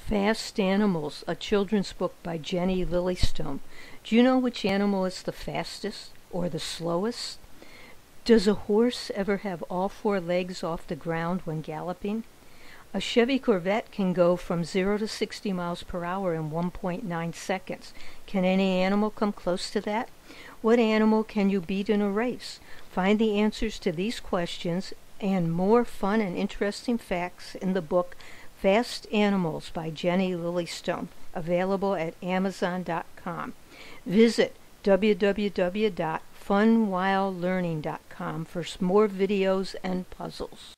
Fast Animals, a children's book by Jenny Lillystone. Do you know which animal is the fastest or the slowest? Does a horse ever have all four legs off the ground when galloping? A Chevy Corvette can go from 0 to 60 miles per hour in 1.9 seconds. Can any animal come close to that? What animal can you beat in a race? Find the answers to these questions and more fun and interesting facts in the book Fast Animals by Jenny Lillystone, available at Amazon.com. Visit www.funwhilelearning.com for more videos and puzzles.